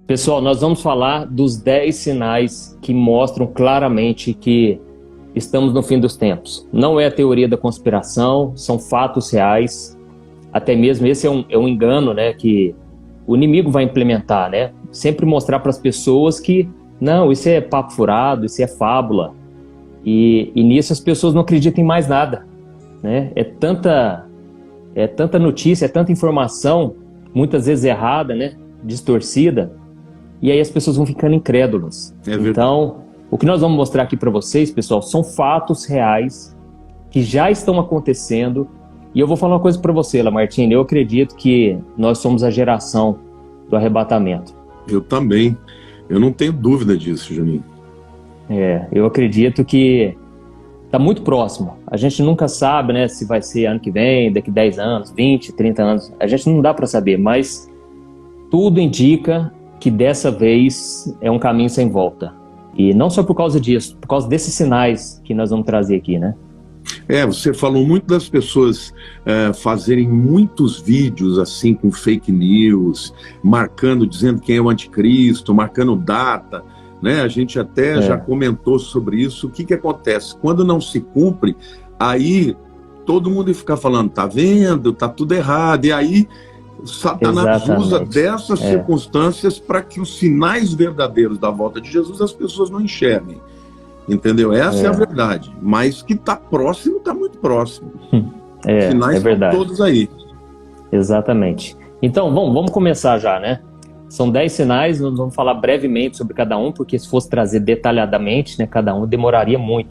Pessoal, nós vamos falar dos 10 sinais que mostram claramente que estamos no fim dos tempos. Não é a teoria da conspiração, são fatos reais. Até mesmo esse é um engano, né, que o inimigo vai implementar, né? Sempre mostrar para as pessoas que, não, isso é papo furado, isso é fábula. E nisso as pessoas não acreditam em mais nada, né? É tanta notícia, é tanta informação, muitas vezes errada, né? Distorcida. E aí as pessoas vão ficando incrédulas. Então, o que nós vamos mostrar aqui para vocês, pessoal, são fatos reais que já estão acontecendo. E eu vou falar uma coisa para você, Lamartine. Eu acredito que nós somos a geração do arrebatamento. Eu também. Eu não tenho dúvida disso, Juninho. Eu acredito que está muito próximo. A gente nunca sabe, né, se vai ser ano que vem, daqui 10 anos, 20, 30 anos. A gente não dá para saber, mas tudo indica que dessa vez é um caminho sem volta. E não só por causa disso, por causa desses sinais que nós vamos trazer aqui, né? Você falou muito das pessoas fazerem muitos vídeos assim com fake news, marcando, dizendo quem é o anticristo, marcando data, né? A gente até já comentou sobre isso. O que acontece? Quando não se cumpre, aí todo mundo fica falando, tá vendo, tá tudo errado, e aí Satanás usa dessas circunstâncias para que os sinais verdadeiros da volta de Jesus as pessoas não enxerguem. Entendeu? Essa é a verdade. Mas que está próximo, está muito próximo. Os sinais estão todos aí. Exatamente. Então, vamos começar já, né? São 10 sinais, nós vamos falar brevemente sobre cada um, porque se fosse trazer detalhadamente, né, cada um demoraria muito.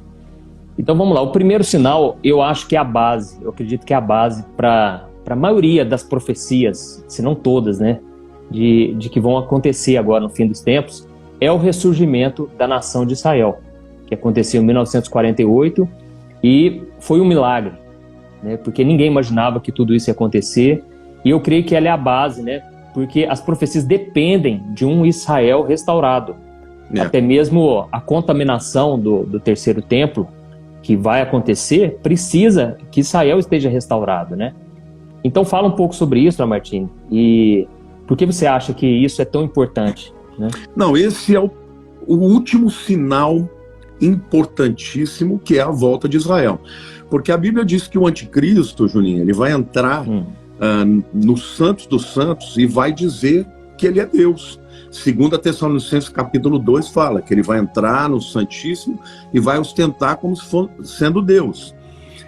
Então vamos lá. O primeiro sinal, eu acho que é a base. Eu acredito que é a base para a maioria das profecias, se não todas, né, de que vão acontecer agora no fim dos tempos, é o ressurgimento da nação de Israel, que aconteceu em 1948 e foi um milagre, né, porque ninguém imaginava que tudo isso ia acontecer, e eu creio que ela é a base, né, porque as profecias dependem de um Israel restaurado. Até mesmo a contaminação do terceiro templo, que vai acontecer, precisa que Israel esteja restaurado, né? Então fala um pouco sobre isso, Lamartine, e por que você acha que isso é tão importante, né? Não, esse é o último sinal importantíssimo, que é a volta de Israel. Porque a Bíblia diz que o anticristo, Juninho, ele vai entrar no Santos dos Santos e vai dizer que ele é Deus. 2 Tessalonicenses capítulo 2 fala que ele vai entrar no Santíssimo e vai ostentar como se fosse sendo Deus.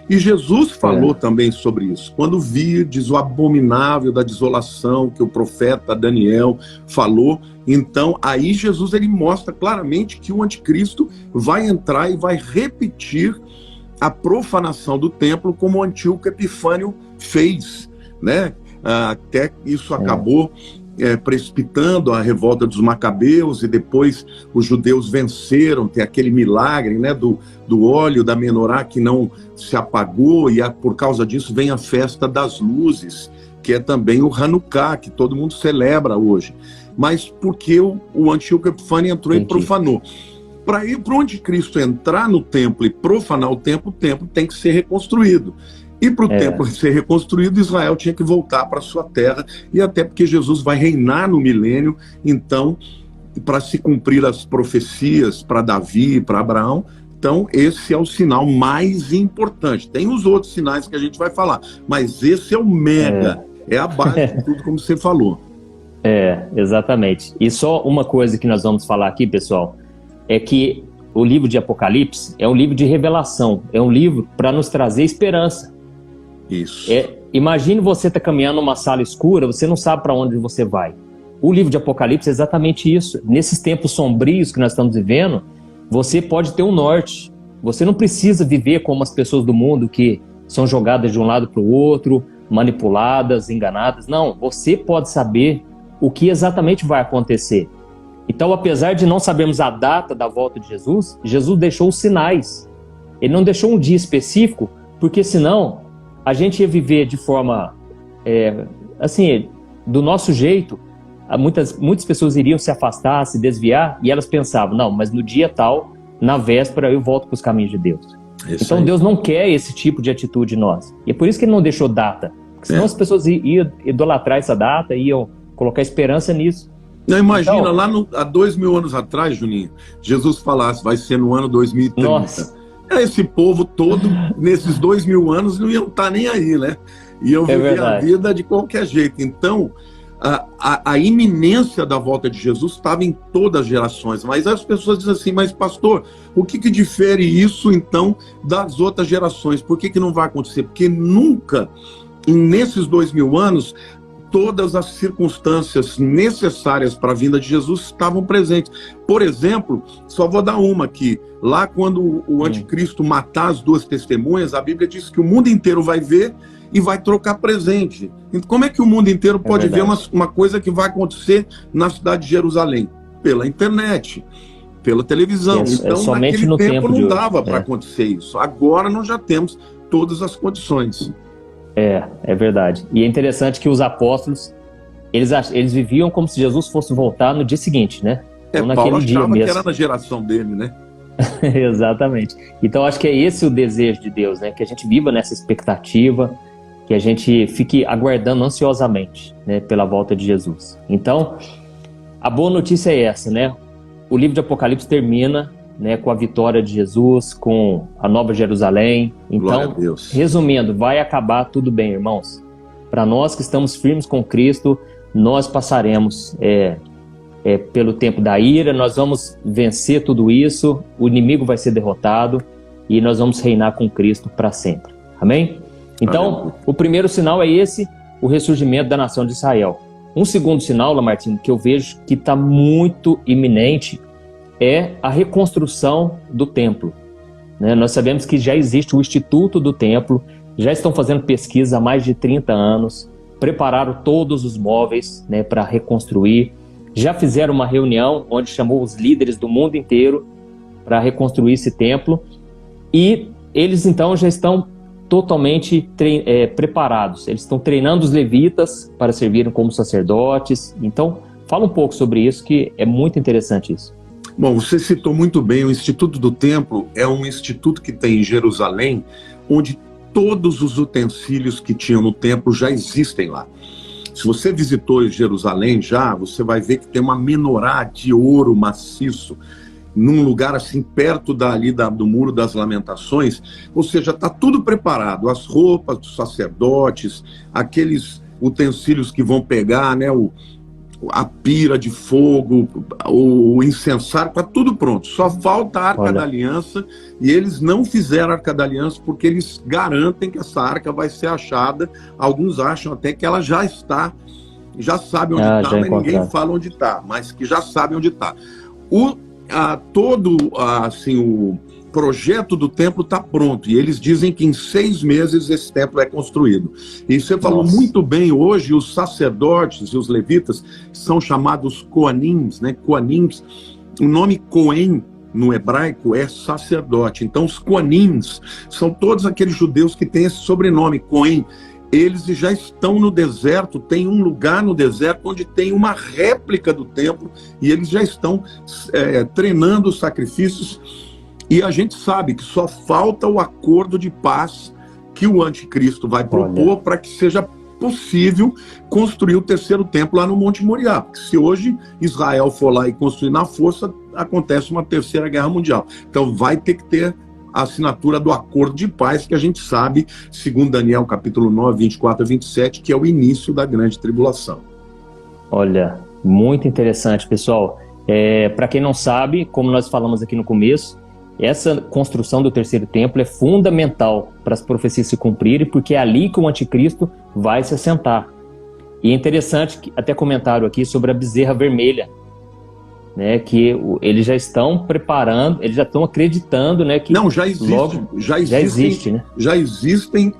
E Jesus falou também sobre isso. Quando virdes o abominável da desolação que o profeta Daniel falou, então aí Jesus ele mostra claramente que o anticristo vai entrar e vai repetir a profanação do templo como o Antíoco Epifânio fez, né? Até isso acabou precipitando a revolta dos Macabeus, e depois os judeus venceram. Tem aquele milagre, né, do óleo da menorá que não se apagou, e por causa disso vem a festa das luzes, que é também o Hanukkah, que todo mundo celebra hoje. Mas porque o Antíoco Epifânio entrou e profanou. Para o anticristo entrar no templo e profanar o templo tem que ser reconstruído. E para o templo ser reconstruído, Israel tinha que voltar para sua terra, e até porque Jesus vai reinar no milênio. Então, para se cumprir as profecias para Davi, para Abraão, então esse é o sinal mais importante. Tem os outros sinais que a gente vai falar, mas esse é o mega, é a base de tudo, como você falou. Exatamente. E só uma coisa que nós vamos falar aqui, pessoal, é que o livro de Apocalipse é um livro de revelação, é um livro para nos trazer esperança. Isso. Imagine você estar caminhando numa sala escura, você não sabe para onde você vai. O livro de Apocalipse é exatamente isso. Nesses tempos sombrios que nós estamos vivendo, você pode ter um norte. Você não precisa viver como as pessoas do mundo que são jogadas de um lado para o outro, manipuladas, enganadas. Não, você pode saber o que exatamente vai acontecer. Então, apesar de não sabermos a data da volta de Jesus, Jesus deixou os sinais. Ele não deixou um dia específico, porque senão a gente ia viver de forma, assim, do nosso jeito. Muitas pessoas iriam se afastar, se desviar, e elas pensavam, não, mas no dia tal, na véspera, eu volto para os caminhos de Deus. Então Deus não quer esse tipo de atitude em nós. E é por isso que ele não deixou data. Porque senão as pessoas iam idolatrar essa data, iam colocar esperança nisso. Não, imagina, então, lá há 2000 anos atrás, Juninho, Jesus falasse, vai ser no ano 2030. Nossa. Esse povo todo, nesses 2000 anos, não iam estar nem aí, né? Iam viver a vida de qualquer jeito. Então, a iminência da volta de Jesus estava em todas as gerações. Mas as pessoas dizem assim, mas pastor, o que difere isso, então, das outras gerações? Por que não vai acontecer? Porque nunca, nesses 2000 anos, todas as circunstâncias necessárias para a vinda de Jesus estavam presentes. Por exemplo, só vou dar uma aqui. Lá quando o anticristo matar as duas testemunhas, a Bíblia diz que o mundo inteiro vai ver e vai trocar presente. Então, como é que o mundo inteiro pode ver uma coisa que vai acontecer na cidade de Jerusalém? Pela internet, pela televisão. Então, naquele tempo não dava para acontecer isso. Agora nós já temos todas as condições. É verdade. E é interessante que os apóstolos, eles viviam como se Jesus fosse voltar no dia seguinte, né? Então, Paulo achava que era na geração dele, né? Exatamente. Então, acho que é esse o desejo de Deus, né? Que a gente viva nessa expectativa, que a gente fique aguardando ansiosamente, né, pela volta de Jesus. Então, a boa notícia é essa, né? O livro de Apocalipse termina, né, com a vitória de Jesus, com a Nova Jerusalém. Então, resumindo, vai acabar tudo bem, irmãos. Para nós que estamos firmes com Cristo, nós passaremos pelo tempo da ira, nós vamos vencer tudo isso, o inimigo vai ser derrotado e nós vamos reinar com Cristo para sempre. Amém? Então, o primeiro sinal é esse, o ressurgimento da nação de Israel. Um segundo sinal, Lamartine, que eu vejo que está muito iminente, é a reconstrução do templo. Né? Nós sabemos que já existe o Instituto do Templo, já estão fazendo pesquisa há mais de 30 anos, prepararam todos os móveis, né, para reconstruir, já fizeram uma reunião onde chamou os líderes do mundo inteiro para reconstruir esse templo, e eles então já estão totalmente preparados. Eles estão treinando os levitas para servirem como sacerdotes. Então, fala um pouco sobre isso, que é muito interessante isso. Bom, você citou muito bem, o Instituto do Templo é um instituto que tem em Jerusalém, onde todos os utensílios que tinham no templo já existem lá. Se você visitou Jerusalém já, você vai ver que tem uma menorá de ouro maciço, num lugar assim, perto do Muro das Lamentações, ou seja, está tudo preparado, as roupas dos sacerdotes, aqueles utensílios que vão pegar, né, a pira de fogo, o incensário, está tudo pronto. Só falta a Arca da Aliança, e eles não fizeram a Arca da Aliança porque eles garantem que essa arca vai ser achada. Alguns acham até que ela já está, já sabe onde está, mas ninguém fala onde está, mas que já sabe onde está. Todo o projeto do templo está pronto, e eles dizem que em 6 meses esse templo é construído. E você falou muito bem, hoje os sacerdotes e os levitas são chamados Koanims, né? Koanims, o nome Cohen no hebraico é sacerdote. Então os Koanims são todos aqueles judeus que têm esse sobrenome, Cohen. Eles já estão no deserto, tem um lugar no deserto onde tem uma réplica do templo, e eles já estão treinando os sacrifícios, e a gente sabe que só falta o acordo de paz que o anticristo vai propor para que seja possível construir o terceiro templo lá no Monte Moriá. Porque se hoje Israel for lá e construir na força, acontece uma terceira guerra mundial. Então vai ter que ter a assinatura do acordo de paz, que a gente sabe, segundo Daniel capítulo 9, 24 a 27, que é o início da grande tribulação. Olha, muito interessante, pessoal. Para quem não sabe, como nós falamos aqui no começo, essa construção do terceiro templo é fundamental para as profecias se cumprirem, porque é ali que o anticristo vai se assentar. E é interessante, que até comentaram aqui sobre a bezerra vermelha, né, que eles já estão preparando, eles já estão acreditando, né, que já existe, né? Já existem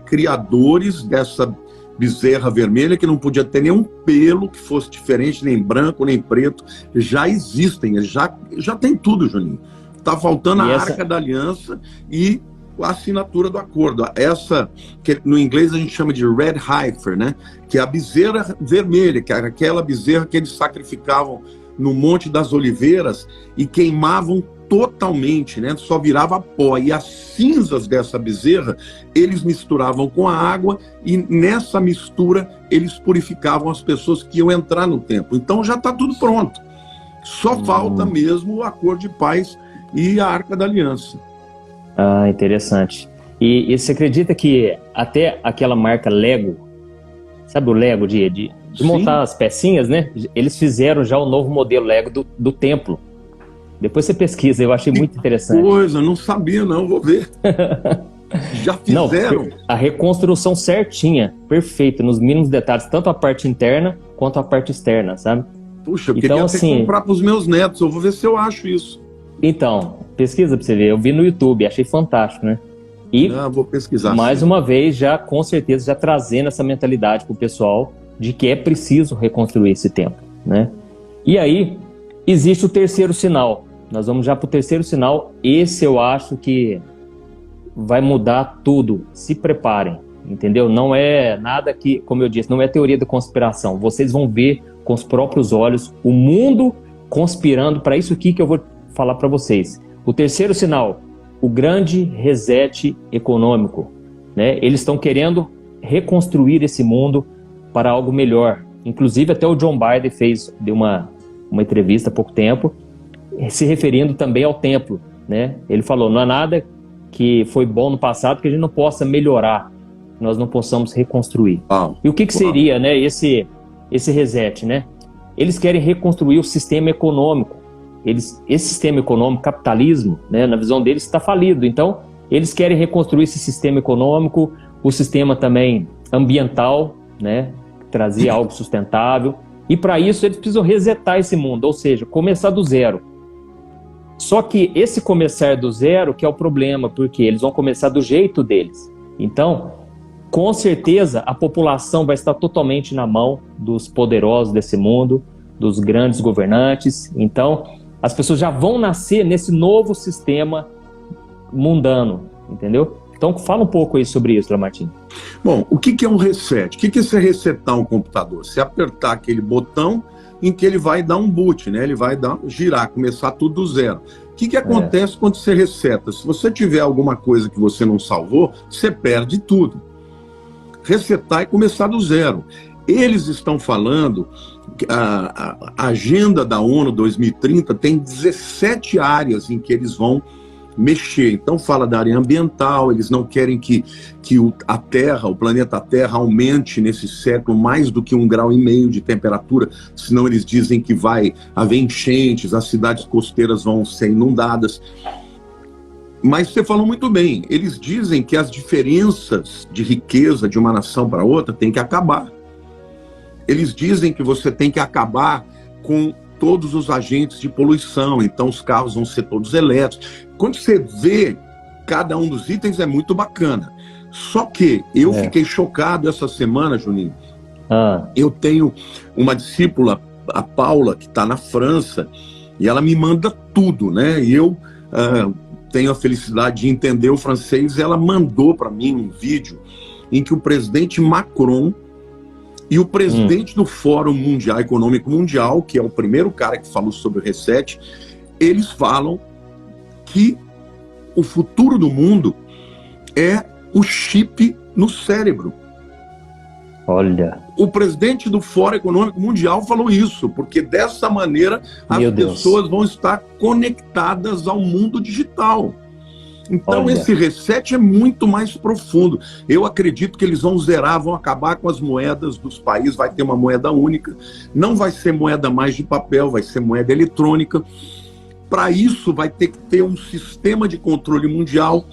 criadores dessa bezerra vermelha que não podia ter nenhum pelo que fosse diferente, nem branco, nem preto. Já existem, já tem tudo, Juninho. Está faltando a Arca da Aliança e a assinatura do acordo. Essa, que no inglês a gente chama de Red Heifer, né? Que é a bezerra vermelha, que era aquela bezerra que eles sacrificavam no Monte das Oliveiras e queimavam totalmente, né? Só virava pó. E as cinzas dessa bezerra, eles misturavam com a água e nessa mistura eles purificavam as pessoas que iam entrar no templo. Então já está tudo pronto. Só falta mesmo o acordo de paz e a Arca da Aliança. Ah, interessante. E você acredita que até aquela marca Lego, sabe o Lego de montar as pecinhas, né? Eles fizeram já o novo modelo Lego do templo. Depois você pesquisa, eu achei muito interessante. Coisa, não sabia não, vou ver. Já fizeram? Não, a reconstrução certinha, perfeita, nos mínimos detalhes, tanto a parte interna quanto a parte externa, sabe? Puxa, eu queria até comprar para os meus netos, eu vou ver se eu acho isso. Então, pesquisa para você ver, eu vi no YouTube, achei fantástico, né? E, vou pesquisar. Mais uma vez, já com certeza, já trazendo essa mentalidade para o pessoal de que é preciso reconstruir esse templo, né? E aí, existe o terceiro sinal. Nós vamos já para o terceiro sinal. Esse eu acho que vai mudar tudo. Se preparem, entendeu? Não é nada que, como eu disse, não é teoria da conspiração. Vocês vão ver com os próprios olhos o mundo conspirando para isso aqui que eu vou falar para vocês. O terceiro sinal, o grande reset econômico, né? Eles estão querendo reconstruir esse mundo para algo melhor. Inclusive até o John Biden deu uma entrevista há pouco tempo, se referindo também ao templo, né? Ele falou, não há nada que foi bom no passado que a gente não possa melhorar, nós não possamos reconstruir. E o que seria, né, esse reset, né? Eles querem reconstruir o sistema econômico. Esse sistema econômico, capitalismo, né, na visão deles, está falido. Então, eles querem reconstruir esse sistema econômico, o sistema também ambiental, né, trazer algo sustentável. E para isso eles precisam resetar esse mundo, ou seja, começar do zero. Só que esse começar do zero que é o problema, porque eles vão começar do jeito deles. Então, com certeza, a população vai estar totalmente na mão dos poderosos desse mundo, dos grandes governantes. Então, as pessoas já vão nascer nesse novo sistema mundano, entendeu? Então, fala um pouco aí sobre isso, Lamartine. Bom, o que é um reset? O que é você resetar um computador? Você apertar aquele botão em que ele vai dar um boot, né? Ele vai girar, começar tudo do zero. O que acontece quando você reseta? Se você tiver alguma coisa que você não salvou, você perde tudo. Resetar é começar do zero. Eles estão falando, a agenda da ONU 2030 tem 17 áreas em que eles vão mexer. Então fala da área ambiental, eles não querem que a Terra, o planeta Terra, aumente nesse século mais do que 1,5 graus de temperatura, senão eles dizem que vai haver enchentes, as cidades costeiras vão ser inundadas. Mas você falou muito bem, eles dizem que as diferenças de riqueza de uma nação para outra têm que acabar. Eles dizem que você tem que acabar com todos os agentes de poluição, então os carros vão ser todos elétricos. Quando você vê cada um dos itens é muito bacana. Só que eu fiquei chocado essa semana, Juninho. Eu tenho uma discípula, a Paula, que está na França, e ela me manda tudo, né? E eu tenho a felicidade de entender o francês. Ela mandou para mim um vídeo em que o presidente Macron e o presidente do Fórum Econômico Mundial, que é o primeiro cara que falou sobre o reset, eles falam que o futuro do mundo é o chip no cérebro. Olha. O presidente do Fórum Econômico Mundial falou isso, porque dessa maneira as pessoas vão estar conectadas ao mundo digital. Então esse reset é muito mais profundo. Eu acredito que eles vão zerar, vão acabar com as moedas dos países, vai ter uma moeda única, não vai ser moeda mais de papel, vai ser moeda eletrônica. Para isso vai ter que ter um sistema de controle mundial.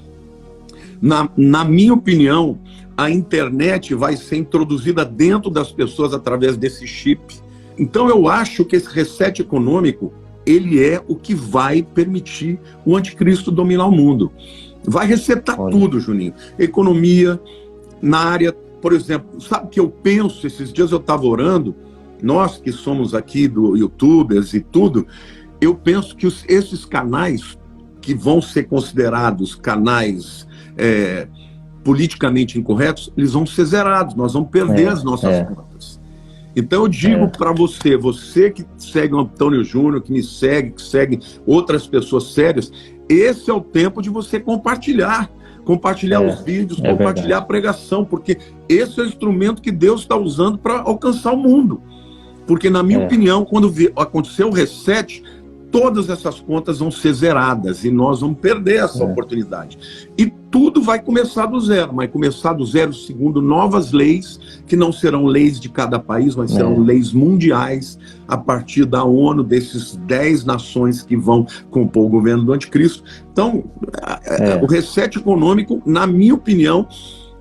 Na minha opinião, a internet vai ser introduzida dentro das pessoas através desse chip. Então eu acho que esse reset econômico, ele é o que vai permitir o anticristo dominar o mundo. Vai resetar tudo, Juninho. Economia, na área, por exemplo, sabe o que eu penso? Esses dias eu estava orando, nós que somos aqui do YouTubers e tudo, eu penso que esses canais que vão ser considerados canais politicamente incorretos, eles vão ser zerados, nós vamos perder as nossas contas. Então eu digo para você que segue o Antônio Júnior, que me segue, que segue outras pessoas sérias, esse é o tempo de você compartilhar os vídeos, compartilhar a pregação, porque esse é o instrumento que Deus está usando para alcançar o mundo. Porque, na minha opinião, quando acontecer o reset, todas essas contas vão ser zeradas e nós vamos perder essa oportunidade. E tudo vai começar do zero, vai começar do zero segundo novas leis, que não serão leis de cada país, mas serão leis mundiais, a partir da ONU, desses 10 nações que vão compor o governo do anticristo. Então, o reset econômico, na minha opinião,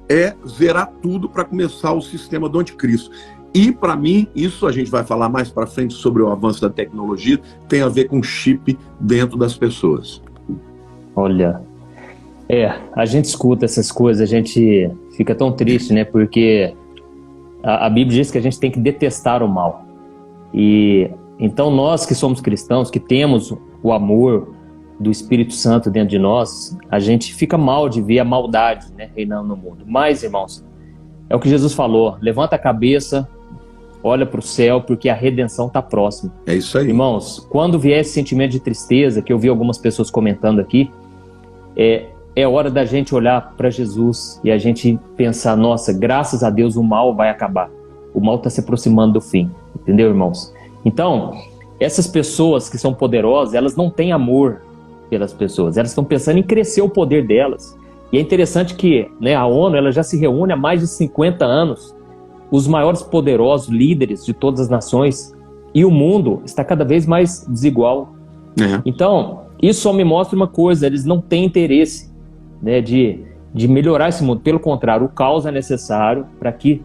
é zerar tudo para começar o sistema do anticristo. E, para mim, isso a gente vai falar mais para frente sobre o avanço da tecnologia, tem a ver com chip dentro das pessoas. Olha, a gente escuta essas coisas, a gente fica tão triste, né? Porque a Bíblia diz que a gente tem que detestar o mal. E então nós que somos cristãos, que temos o amor do Espírito Santo dentro de nós, a gente fica mal de ver a maldade, né, reinando no mundo. Mas, irmãos, é o que Jesus falou: levanta a cabeça, olha para o céu, porque a redenção está próxima. É isso aí. Irmãos, quando vier esse sentimento de tristeza, que eu vi algumas pessoas comentando aqui, é hora da gente olhar para Jesus e a gente pensar: nossa, graças a Deus o mal vai acabar. O mal está se aproximando do fim. Entendeu, irmãos? Então, essas pessoas que são poderosas, elas não têm amor pelas pessoas. Elas estão pensando em crescer o poder delas. E é interessante que, né, a ONU ela já se reúne há mais de 50 anos. Os maiores poderosos líderes de todas as nações, e o mundo está cada vez mais desigual. Então, isso só me mostra uma coisa: eles não têm interesse, né, de melhorar esse mundo. Pelo contrário, o caos é necessário para que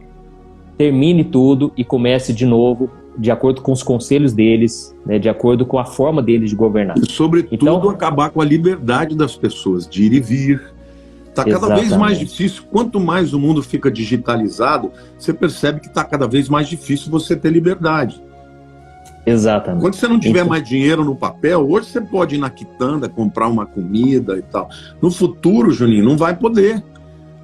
termine tudo e comece de novo, de acordo com os conselhos deles, né, de acordo com a forma deles de governar. E, sobretudo, então, acabar com a liberdade das pessoas de ir e vir. Está cada vez mais difícil. Quanto mais o mundo fica digitalizado, você percebe que está cada vez mais difícil você ter liberdade. Exatamente. Quando você não tiver mais dinheiro no papel, hoje você pode ir na quitanda, comprar uma comida e tal. No futuro, Juninho, não vai poder.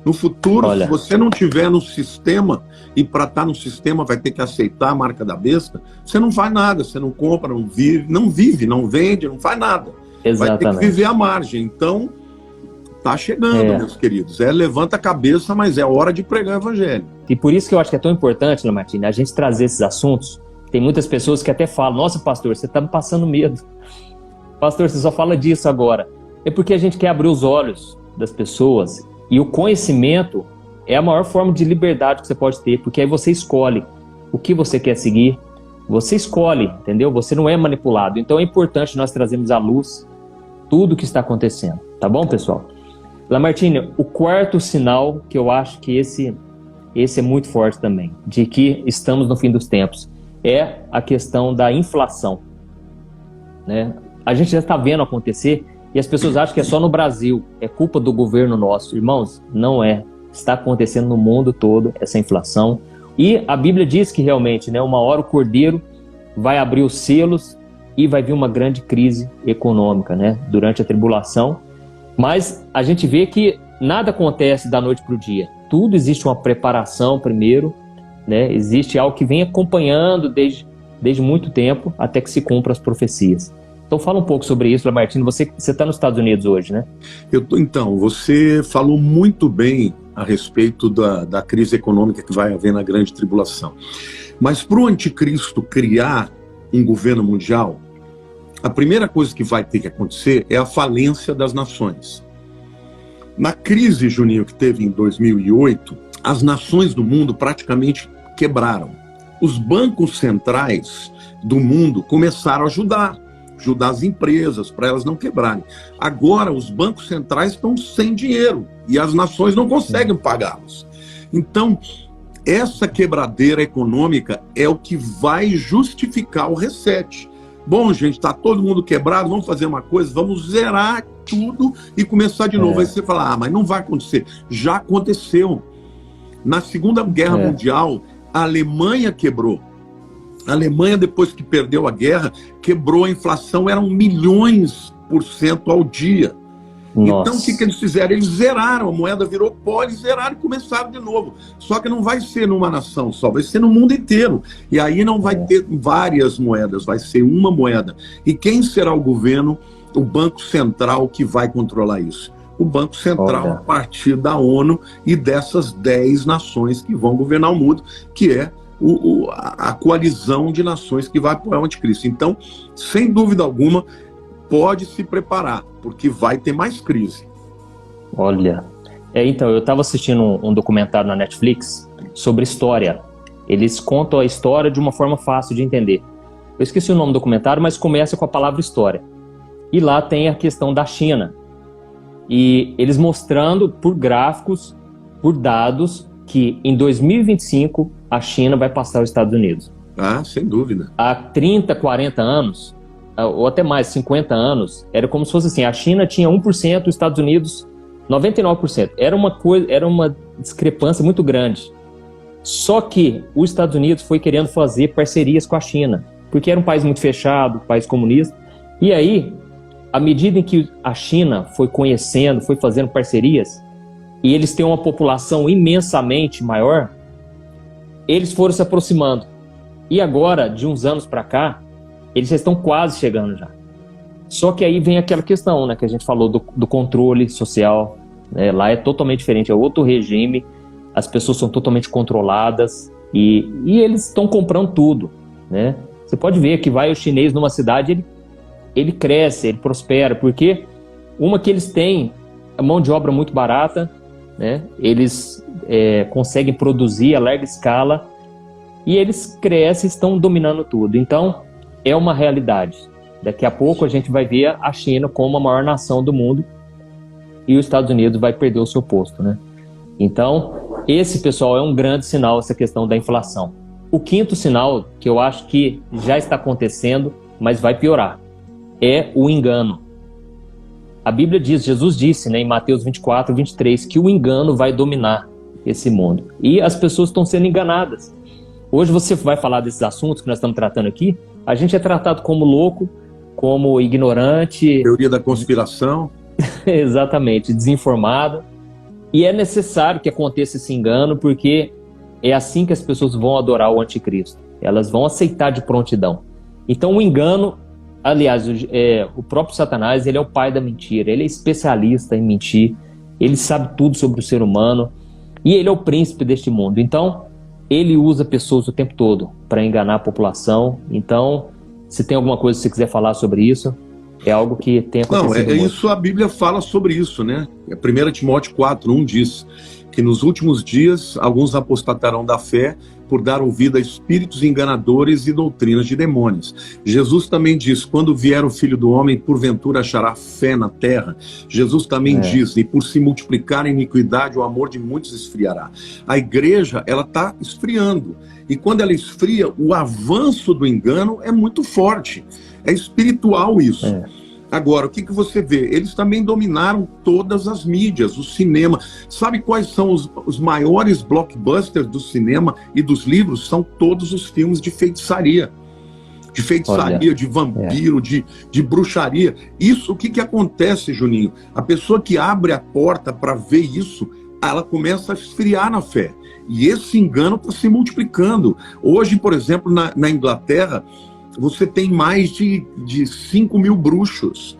No futuro, se você não tiver no sistema, e para estar no sistema vai ter que aceitar a marca da besta, você não faz nada, você não compra, não vive, não vende, não faz nada. Exatamente. Vai ter que viver à margem. Então, tá chegando, meus queridos. Levanta a cabeça, mas é hora de pregar o evangelho. E por isso que eu acho que é tão importante, Lamartine, a gente trazer esses assuntos. Tem muitas pessoas que até falam: nossa, pastor, você tá me passando medo. Pastor, você só fala disso agora. É porque a gente quer abrir os olhos das pessoas, e o conhecimento é a maior forma de liberdade que você pode ter, porque aí você escolhe o que você quer seguir, você escolhe, entendeu? Você não é manipulado. Então é importante nós trazermos à luz tudo o que está acontecendo. Tá bom, pessoal? Lamartine, o quarto sinal, que eu acho que esse é muito forte também, de que estamos no fim dos tempos, é a questão da inflação, né? A gente já está vendo acontecer e as pessoas acham que é só no Brasil, é culpa do governo nosso. Irmãos, não é. Está acontecendo no mundo todo essa inflação. E a Bíblia diz que realmente, né, uma hora o Cordeiro vai abrir os selos e vai vir uma grande crise econômica, né, durante a tribulação. Mas a gente vê que nada acontece da noite para o dia. Tudo existe uma preparação primeiro, né? Existe algo que vem acompanhando desde muito tempo até que se cumpram as profecias. Então fala um pouco sobre isso, Lamartine. Você está nos Estados Unidos hoje, né? Então, você falou muito bem a respeito da crise econômica que vai haver na grande tribulação. Mas para o anticristo criar um governo mundial, a primeira coisa que vai ter que acontecer é a falência das nações. Na crise, Juninho, que teve em 2008, as nações do mundo praticamente quebraram. Os bancos centrais do mundo começaram a ajudar as empresas para elas não quebrarem. Agora, os bancos centrais estão sem dinheiro e as nações não conseguem pagá-los. Então, essa quebradeira econômica é o que vai justificar o reset. Bom, gente, está todo mundo quebrado, vamos fazer uma coisa, vamos zerar tudo e começar de novo. Aí você fala: mas não vai acontecer. Já aconteceu. Na Segunda Guerra Mundial, a Alemanha quebrou. A Alemanha, depois que perdeu a guerra, quebrou. A inflação, eram milhões % ao dia. Nossa. Então, o que eles fizeram? Eles zeraram, a moeda virou pó, eles zeraram e começaram de novo. Só que não vai ser numa nação só, vai ser no mundo inteiro. E aí não vai ter várias moedas, vai ser uma moeda. E quem será o governo? O Banco Central que vai controlar isso. O Banco Central, a partir da ONU e dessas 10 nações que vão governar o mundo, que é a coalizão de nações que vai apoiar o anticristo. Então, sem dúvida alguma, pode se preparar, porque vai ter mais crise. Olha, então, eu estava assistindo um documentário na Netflix sobre história. Eles contam a história de uma forma fácil de entender. Eu esqueci o nome do documentário, mas começa com a palavra história. E lá tem a questão da China. E eles mostrando por gráficos, por dados, que em 2025 a China vai passar os Estados Unidos. Ah, sem dúvida. Há 30, 40 anos, ou até mais, 50 anos, era como se fosse assim, a China tinha 1%, os Estados Unidos 99%. Era uma discrepância muito grande. Só que os Estados Unidos foi querendo fazer parcerias com a China, porque era um país muito fechado, um país comunista. E aí, à medida em que a China foi conhecendo, foi fazendo parcerias, e eles têm uma população imensamente maior, eles foram se aproximando. E agora, de uns anos para cá, eles já estão quase chegando já. Só que aí vem aquela questão, né, que a gente falou do controle social. Né? Lá é totalmente diferente, é outro regime, as pessoas são totalmente controladas e eles estão comprando tudo. Né? Você pode ver que vai o chinês numa cidade, ele cresce, ele prospera, porque uma que eles têm a mão de obra muito barata, né? Eles conseguem produzir a larga escala e eles crescem, estão dominando tudo. Então, é uma realidade. Daqui a pouco a gente vai ver a China como a maior nação do mundo e os Estados Unidos vai perder o seu posto, né? Então, esse, pessoal, é um grande sinal, essa questão da inflação. O quinto sinal, que eu acho que já está acontecendo, mas vai piorar, é o engano. A Bíblia diz, Jesus disse, né, em Mateus 24, 23, que o engano vai dominar esse mundo. E as pessoas estão sendo enganadas. Hoje você vai falar desses assuntos que nós estamos tratando aqui, a gente é tratado como louco, como ignorante. Teoria da conspiração. Exatamente, desinformado. E é necessário que aconteça esse engano, porque é assim que as pessoas vão adorar o anticristo. Elas vão aceitar de prontidão. Então o engano, aliás, o próprio Satanás, ele é o pai da mentira, ele é especialista em mentir, ele sabe tudo sobre o ser humano e ele é o príncipe deste mundo. Então, ele usa pessoas o tempo todo para enganar a população. Então, se tem alguma coisa que você quiser falar sobre isso, é algo que tem acontecido muito. Isso, a Bíblia fala sobre isso, né? 1 Timóteo 4:1 diz que nos últimos dias alguns apostatarão da fé por dar ouvido a espíritos enganadores e doutrinas de demônios. Jesus também diz, quando vier o Filho do Homem, porventura achará fé na terra. Jesus também diz, e por se multiplicar a iniquidade, o amor de muitos esfriará. A igreja, ela está esfriando. E quando ela esfria, o avanço do engano é muito forte. É espiritual isso. Agora, o que você vê? Eles também dominaram todas as mídias, o cinema. Sabe quais são os maiores blockbusters do cinema e dos livros? São todos os filmes de feitiçaria. De feitiçaria, de vampiro, de bruxaria. Isso, o que acontece, Juninho? A pessoa que abre a porta para ver isso, ela começa a esfriar na fé. E esse engano está se multiplicando. Hoje, por exemplo, na Inglaterra, você tem mais de 5 mil bruxos.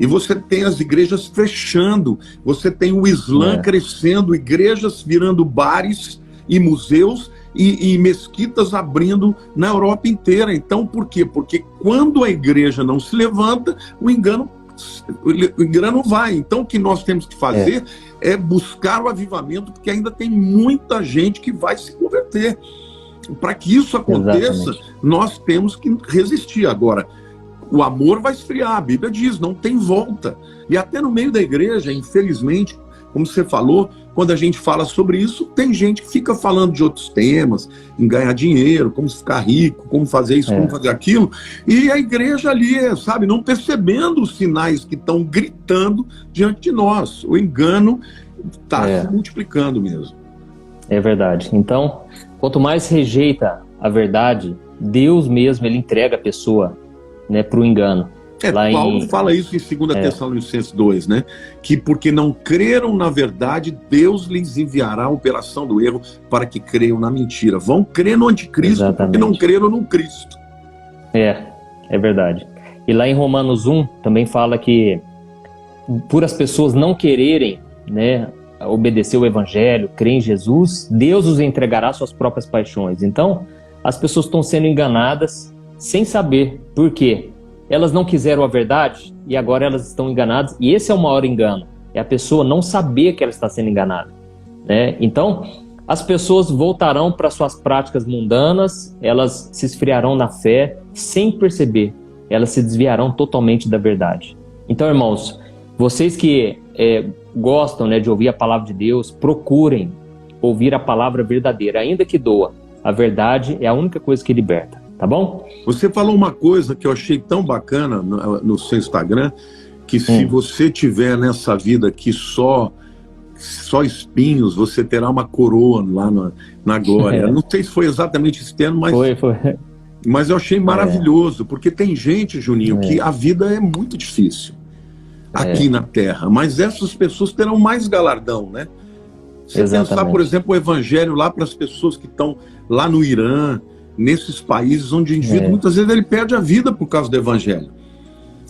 E você tem as igrejas fechando. Você tem o Islã crescendo, igrejas virando bares e museus e mesquitas abrindo na Europa inteira. Então, por quê? Porque quando a igreja não se levanta, o engano vai. Então, o que nós temos que fazer é buscar o avivamento, porque ainda tem muita gente que vai se converter. Para que isso aconteça, nós temos que resistir. Agora, o amor vai esfriar, a Bíblia diz, não tem volta. E até no meio da igreja, infelizmente, como você falou, quando a gente fala sobre isso, tem gente que fica falando de outros temas, em ganhar dinheiro, como ficar rico, como fazer isso, como fazer aquilo, e a igreja ali, sabe, não percebendo os sinais que estão gritando diante de nós. O engano está se multiplicando mesmo. É verdade. Então, quanto mais rejeita a verdade, Deus mesmo, ele entrega a pessoa, né, para o engano. Paulo fala isso em 2 Tessalonicenses 2, né? Que porque não creram na verdade, Deus lhes enviará a operação do erro para que creiam na mentira. Vão crer no anticristo. Exatamente. Porque não creram no Cristo. É verdade. E lá em Romanos 1 também fala que por as pessoas não quererem, né, obedecer o evangelho, crer em Jesus, Deus os entregará às suas próprias paixões. Então, as pessoas estão sendo enganadas sem saber por quê. Elas não quiseram a verdade e agora elas estão enganadas. E esse é o maior engano. É a pessoa não saber que ela está sendo enganada, né? Então, as pessoas voltarão para suas práticas mundanas, elas se esfriarão na fé sem perceber. Elas se desviarão totalmente da verdade. Então, irmãos, vocês que gostam, né, de ouvir a palavra de Deus, procurem ouvir a palavra verdadeira, ainda que doa. A verdade é a única coisa que liberta, tá bom? Você falou uma coisa que eu achei tão bacana no seu Instagram, que se você tiver nessa vida aqui só espinhos, você terá uma coroa lá na glória. Não sei se foi exatamente esse termo, mas... Foi. Mas eu achei maravilhoso, porque tem gente, Juninho, que a vida é muito difícil aqui na Terra, mas essas pessoas terão mais galardão, né? Você pensar, por exemplo, o evangelho lá para as pessoas que estão lá no Irã, nesses países onde o indivíduo muitas vezes ele perde a vida por causa do evangelho.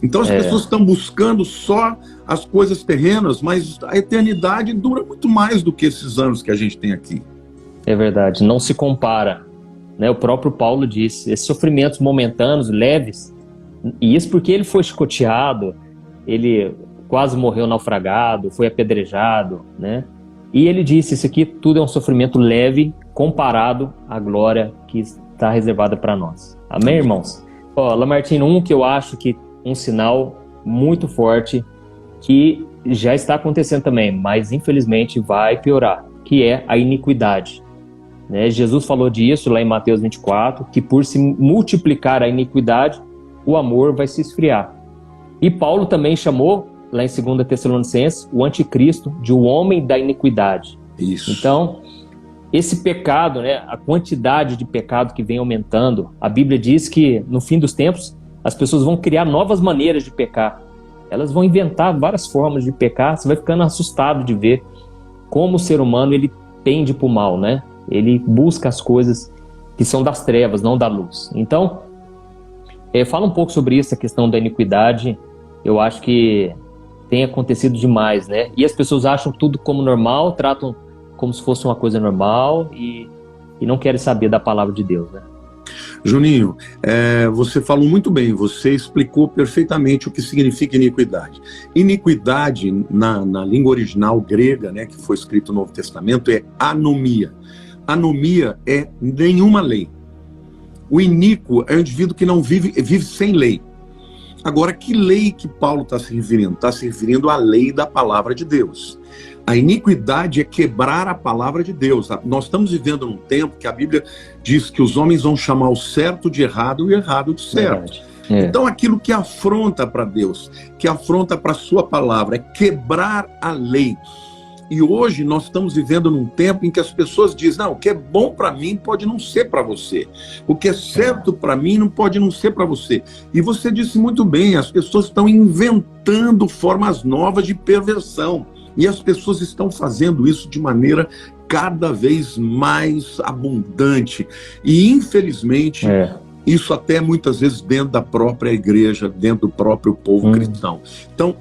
Então as pessoas estão buscando só as coisas terrenas, mas a eternidade dura muito mais do que esses anos que a gente tem aqui. É verdade, não se compara, né? O próprio Paulo disse, esses sofrimentos momentâneos, leves, e isso porque ele foi chicoteado, ele quase morreu naufragado, foi apedrejado, né? E ele disse, isso aqui tudo é um sofrimento leve comparado à glória que está reservada para nós. Amém, irmãos? Lamartine, que eu acho que um sinal muito forte que já está acontecendo também, mas infelizmente vai piorar, que é a iniquidade. Né? Jesus falou disso lá em Mateus 24, que por se multiplicar a iniquidade, o amor vai se esfriar. E Paulo também chamou, lá em 2 Tessalonicenses, o anticristo de o homem da iniquidade. Isso. Então, esse pecado, né, a quantidade de pecado que vem aumentando, a Bíblia diz que no fim dos tempos, as pessoas vão criar novas maneiras de pecar. Elas vão inventar várias formas de pecar, você vai ficando assustado de ver como o ser humano ele pende para o mal, né? Ele busca as coisas que são das trevas, não da luz. Então, fala um pouco sobre isso, a questão da iniquidade. Eu acho que tem acontecido demais, né? E as pessoas acham tudo como normal, tratam como se fosse uma coisa normal e não querem saber da palavra de Deus, né? Juninho, você falou muito bem, você explicou perfeitamente o que significa iniquidade. Iniquidade, na língua original grega, né, que foi escrito no Novo Testamento, é anomia. Anomia é nenhuma lei. O iníquo é o indivíduo que não vive sem lei. Agora, que lei que Paulo está se referindo? Está se referindo à lei da palavra de Deus. A iniquidade é quebrar a palavra de Deus. Nós estamos vivendo num tempo que a Bíblia diz que os homens vão chamar o certo de errado e o errado de certo. Então aquilo que afronta para Deus, que afronta para a sua palavra, é quebrar a lei. E hoje nós estamos vivendo num tempo em que as pessoas dizem, não, o que é bom para mim pode não ser para você. O que é certo para mim não pode não ser para você. E você disse muito bem, as pessoas estão inventando formas novas de perversão. E as pessoas estão fazendo isso de maneira cada vez mais abundante. E, infelizmente, isso até muitas vezes dentro da própria igreja, dentro do próprio povo cristão. Então,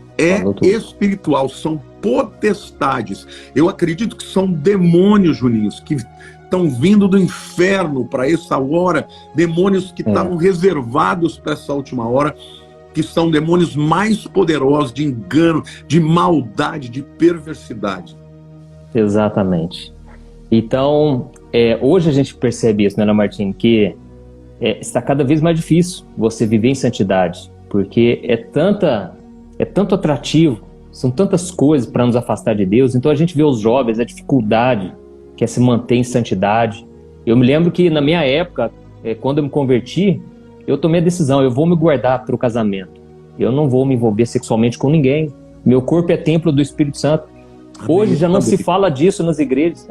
espiritual, são potestades. Eu acredito que são demônios, Juninhos, que estão vindo do inferno para essa hora, demônios que estavam reservados para essa última hora, que são demônios mais poderosos de engano, de maldade, de perversidade. Exatamente. Então, hoje a gente percebe isso, né, Lamartine, que está cada vez mais difícil você viver em santidade, porque é tanto atrativo, são tantas coisas para nos afastar de Deus. Então a gente vê os jovens, a dificuldade que é se manter em santidade. Eu me lembro que na minha época, quando eu me converti, eu tomei a decisão, eu vou me guardar para o casamento. Eu não vou me envolver sexualmente com ninguém. Meu corpo é templo do Espírito Santo. Hoje já não se fala disso nas igrejas.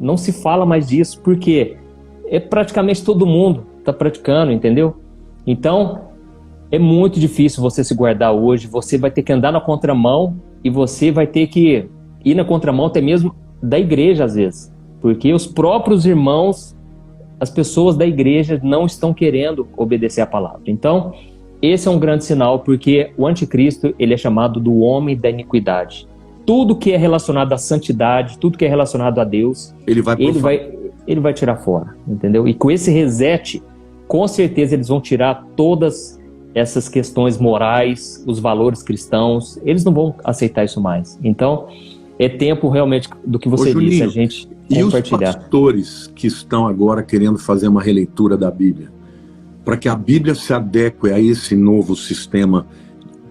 Não se fala mais disso, porque praticamente todo mundo está praticando, entendeu? Então, É muito difícil você se guardar hoje, você vai ter que andar na contramão e você vai ter que ir na contramão até mesmo da igreja às vezes, porque os próprios irmãos, as pessoas da igreja não estão querendo obedecer a palavra. Então, esse é um grande sinal, porque o anticristo, ele é chamado do homem da iniquidade. Tudo que é relacionado à santidade, tudo que é relacionado a Deus, ele vai tirar fora, entendeu? E com esse reset, com certeza eles vão tirar todas essas questões morais, os valores cristãos, eles não vão aceitar isso mais. Então, é tempo realmente do que você Juninho, disse, a gente compartilhar. E os pastores que estão agora querendo fazer uma releitura da Bíblia, para que a Bíblia se adeque a esse novo sistema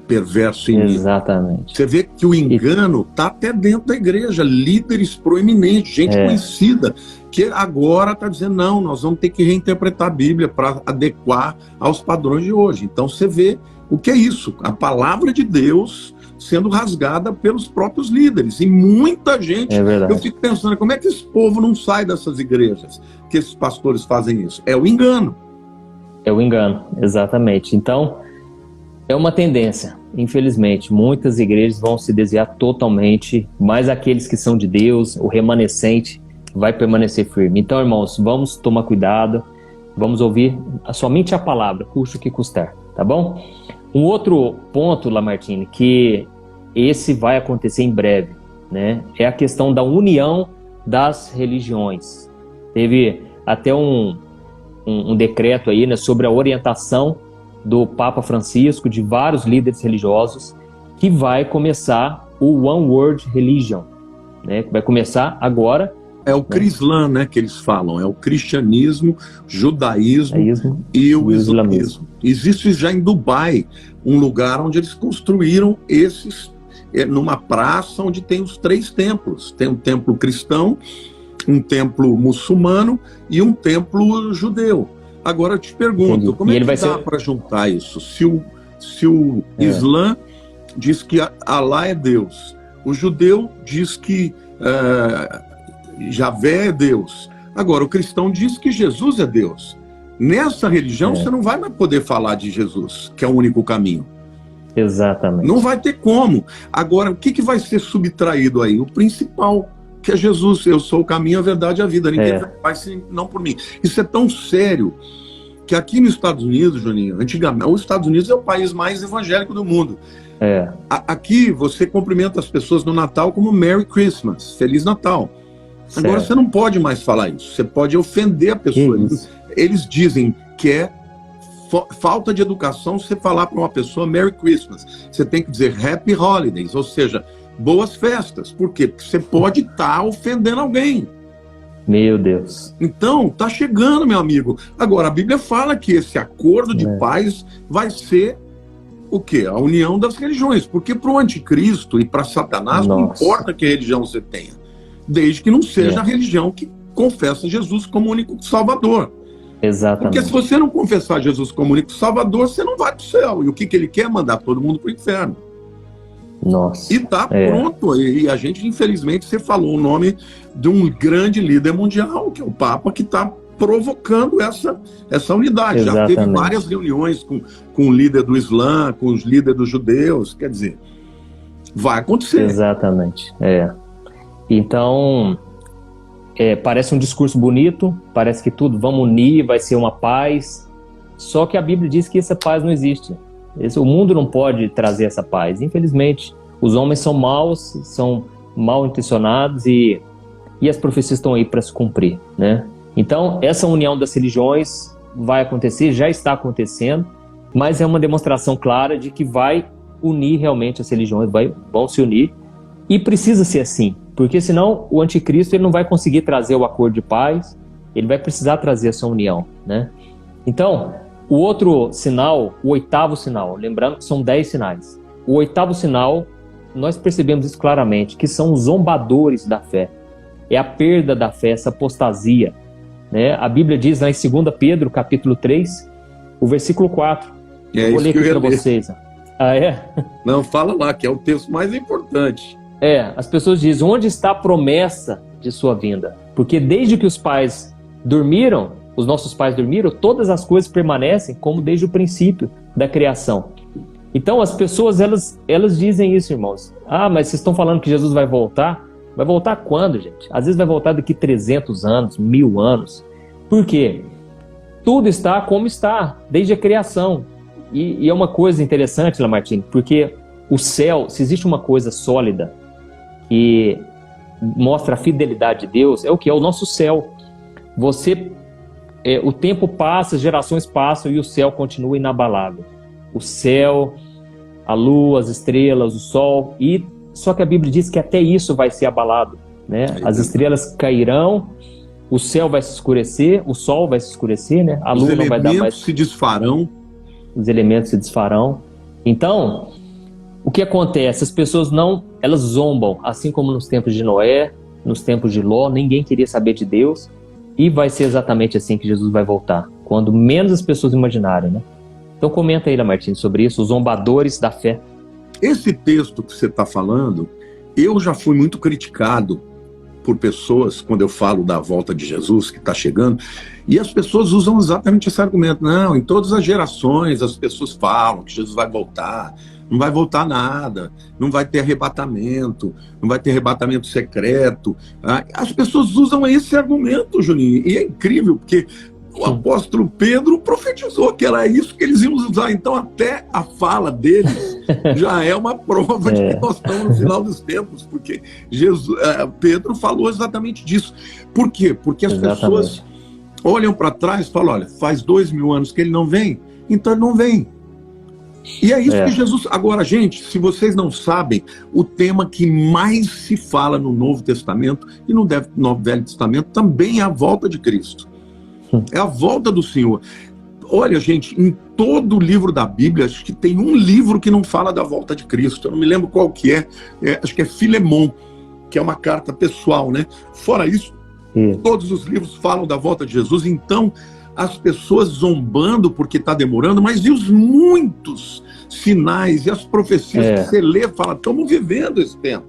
perverso e exatamente. Você vê que o engano está até dentro da igreja, líderes proeminentes, gente conhecida, que agora está dizendo, não, nós vamos ter que reinterpretar a Bíblia para adequar aos padrões de hoje. Então você vê o que é isso, a palavra de Deus sendo rasgada pelos próprios líderes. E muita gente, eu fico pensando, como é que esse povo não sai dessas igrejas, que esses pastores fazem isso? É o engano. É o engano, exatamente. Então, é uma tendência, infelizmente. Muitas igrejas vão se desviar totalmente, mas aqueles que são de Deus, o remanescente, vai permanecer firme. Então, irmãos, vamos tomar cuidado, vamos ouvir somente a palavra, custe o que custar, tá bom? Um outro ponto, Lamartine, que esse vai acontecer em breve, né? É a questão da união das religiões. Teve até um decreto aí, né, sobre a orientação do Papa Francisco, de vários líderes religiosos, que vai começar o One World Religion, né, que vai começar agora. É o Crislã, né, que eles falam, é o cristianismo, judaísmo e o islamismo. Existe já em Dubai um lugar onde eles construíram esses, numa praça onde tem os 3 templos. Tem um templo cristão, um templo muçulmano e um templo judeu. Agora eu te pergunto, como é que dá para juntar isso? Se o Islã diz que Alá é Deus, o judeu diz que Javé é Deus, agora o cristão diz que Jesus é Deus. Nessa religião você não vai mais poder falar de Jesus, que é o único caminho. Exatamente. Não vai ter como. Agora, o que vai ser subtraído aí? O principal, que é Jesus. Eu sou o caminho, a verdade e a vida. Ninguém vai senão por mim. Isso é tão sério que aqui nos Estados Unidos, Juninho, antigamente, os Estados Unidos é o país mais evangélico do mundo. Aqui você cumprimenta as pessoas no Natal como Merry Christmas, Feliz Natal. Agora você não pode mais falar isso. Você pode ofender a pessoa. Eles dizem que é falta de educação você falar para uma pessoa Merry Christmas. Você tem que dizer Happy Holidays, ou seja, boas festas. Por quê? Porque você pode estar ofendendo alguém. Meu Deus. Então, tá chegando, meu amigo. Agora, a Bíblia fala que esse acordo de paz vai ser o quê? A união das religiões. Porque para o anticristo e para Satanás, não importa que religião você tenha, desde que não seja a religião que confessa Jesus como único Salvador. Exatamente. Porque se você não confessar Jesus como único Salvador, você não vai para o céu. E o que ele quer é mandar todo mundo para o inferno. Nossa. E está pronto. E a gente, infelizmente, você falou o nome de um grande líder mundial, que é o Papa, que está provocando essa unidade. Exatamente. Já teve várias reuniões com o líder do Islã, com os líderes dos judeus. Quer dizer, vai acontecer. Exatamente. Então, parece um discurso bonito, parece que tudo, vamos unir, vai ser uma paz. Só que a Bíblia diz que essa paz não existe. O mundo não pode trazer essa paz. Infelizmente, os homens são maus, são mal intencionados e as profecias estão aí para se cumprir, né? Então, essa união das religiões vai acontecer, já está acontecendo, mas é uma demonstração clara de que vai unir realmente as religiões, vão se unir, e precisa ser assim, porque senão o anticristo ele não vai conseguir trazer o acordo de paz, ele vai precisar trazer essa união, né? Então, o outro sinal, o 8º sinal, lembrando que são 10 sinais. O 8º sinal, nós percebemos isso claramente, que são os zombadores da fé. É a perda da fé, essa apostasia, né? A Bíblia diz lá em 2 Pedro, capítulo 3, o versículo 4. Eu vou ler aqui para vocês. Não, fala lá, que é o texto mais importante. As pessoas dizem, onde está a promessa de sua vinda? Porque desde que os pais dormiram, os nossos pais dormiram, todas as coisas permanecem como desde o princípio. da criação. Então as pessoas, elas dizem isso, irmãos. Ah, mas vocês estão falando que Jesus vai voltar? Vai voltar quando, gente? Às vezes vai voltar daqui 300 anos, 1000 anos. Por quê? Tudo está como está, desde a criação. E é uma coisa interessante, Lamartine, porque o céu, se existe uma coisa sólida que mostra a fidelidade de Deus, é o que? É o nosso céu. O tempo passa, as gerações passam e o céu continua inabalável. O céu, a lua, as estrelas, o sol, só que a Bíblia diz que até isso vai ser abalado, né? As estrelas cairão, o céu vai se escurecer, o sol vai se escurecer, né? A lua não vai dar mais. Os elementos se desfarão. Os elementos se desfarão. Então, o que acontece? As pessoas elas zombam, assim como nos tempos de Noé, nos tempos de Ló, ninguém queria saber de Deus, e vai ser exatamente assim que Jesus vai voltar, quando menos as pessoas imaginarem, né? Então comenta aí, Lamartine, sobre isso, os zombadores da fé. Esse texto que você está falando, eu já fui muito criticado por pessoas, quando eu falo da volta de Jesus, que está chegando, e as pessoas usam exatamente esse argumento. Não, em todas as gerações as pessoas falam que Jesus vai voltar, não vai voltar nada, não vai ter arrebatamento, não vai ter arrebatamento secreto. As pessoas usam esse argumento, Juninho, e é incrível, porque o apóstolo Pedro profetizou que era isso que eles iam usar. Então até a fala deles já é uma prova de que nós estamos no final dos tempos, porque Pedro falou exatamente disso. Por quê? Porque as pessoas olham para trás e falam, olha, faz 2000 anos que ele não vem, então ele não vem. E é isso que Jesus... Agora, gente, se vocês não sabem, o tema que mais se fala no Novo Testamento e no Velho Testamento também é a volta de Cristo. É a volta do Senhor. Olha, gente, em todo o livro da Bíblia, acho que tem um livro que não fala da volta de Cristo. Eu não me lembro qual que é. Acho que é Filemon, que é uma carta pessoal, né? Fora isso, todos os livros falam da volta de Jesus. Então, as pessoas zombando porque está demorando, mas e os muitos sinais e as profecias que você lê, fala, estamos vivendo esse tempo.